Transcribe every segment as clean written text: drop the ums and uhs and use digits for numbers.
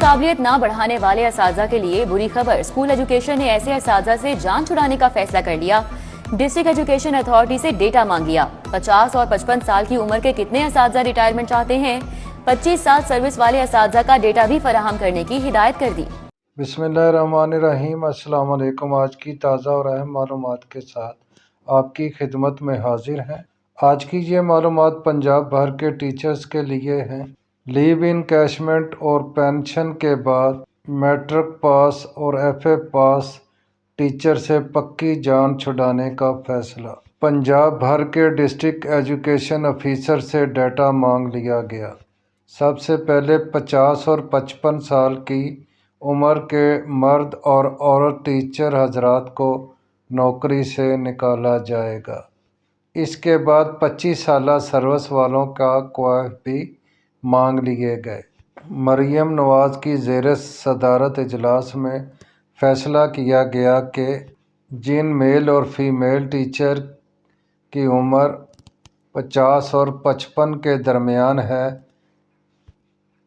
قابلیت نہ بڑھانے والے اساتذہ کے لیے بری خبر۔ اسکول ایجوکیشن نے ایسے اساتذہ سے جان چھڑانے کا فیصلہ کر لیا۔ ڈسٹرکٹ ایجوکیشن اتھارٹی سے ڈیٹا مانگ لیا۔ 50 اور 55 سال کی عمر کے کتنے اساتذہ ریٹائرمنٹ چاہتے ہیں؟ 25 سال سروس والے اساتذہ کا ڈیٹا بھی فراہم کرنے کی ہدایت کر دی۔ بسم اللہ الرحمن الرحیم۔ السلام علیکم۔ آج کی تازہ اور اہم معلومات کے ساتھ آپ کی خدمت میں حاضر ہیں۔ آج کی یہ معلومات پنجاب بھر کے ٹیچرز کے لیے ہیں۔ لیو انکیشمنٹ اور پینشن کے بعد میٹرک پاس اور ایف اے پاس ٹیچر سے پکی جان چھڑانے کا فیصلہ۔ پنجاب بھر کے ڈسٹرکٹ ایجوکیشن افیسر سے ڈیٹا مانگ لیا گیا۔ سب سے پہلے 50 اور 55 سال کی عمر کے مرد اور عورت ٹیچر حضرات کو نوکری سے نکالا جائے گا۔ اس کے بعد 25 سالہ سروس والوں کا کوئف بھی مانگ لیے گئے۔ مریم نواز کی زیر صدارت اجلاس میں فیصلہ کیا گیا کہ جن میل اور فیمیل ٹیچر کی عمر 50 اور 55 کے درمیان ہے،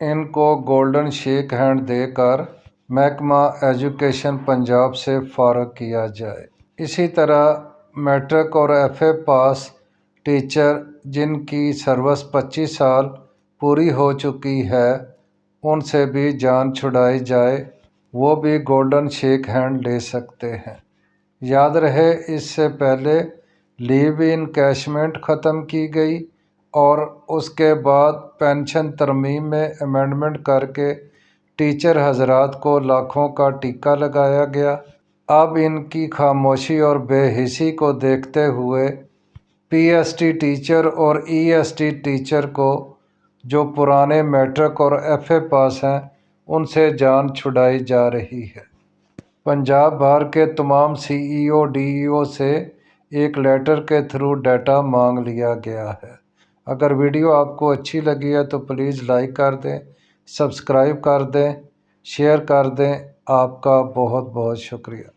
ان کو گولڈن شیک ہینڈ دے کر محکمہ ایجوکیشن پنجاب سے فارغ کیا جائے۔ اسی طرح میٹرک اور ایف اے پاس ٹیچر جن کی سروس 25 سال پوری ہو چکی ہے، ان سے بھی جان چھڑائی جائے، وہ بھی گولڈن شیک ہینڈ لے سکتے ہیں۔ یاد رہے، اس سے پہلے لیو انکیشمنٹ ختم کی گئی اور اس کے بعد پینشن ترمیم میں امینڈمنٹ کر کے ٹیچر حضرات کو لاکھوں کا ٹیکہ لگایا گیا۔ اب ان کی خاموشی اور بے حسی کو دیکھتے ہوئے پی ایس ٹی ٹیچر اور ای ایس ٹی ٹیچر کو جو پرانے میٹرک اور ایف اے پاس ہیں، ان سے جان چھڑائی جا رہی ہے۔ پنجاب بھر کے تمام سی ای او ڈی ای او سے ایک لیٹر کے تھرو ڈیٹا مانگ لیا گیا ہے۔ اگر ویڈیو آپ کو اچھی لگی ہے تو پلیز لائک کر دیں، سبسکرائب کر دیں، شیئر کر دیں۔ آپ کا بہت بہت شکریہ۔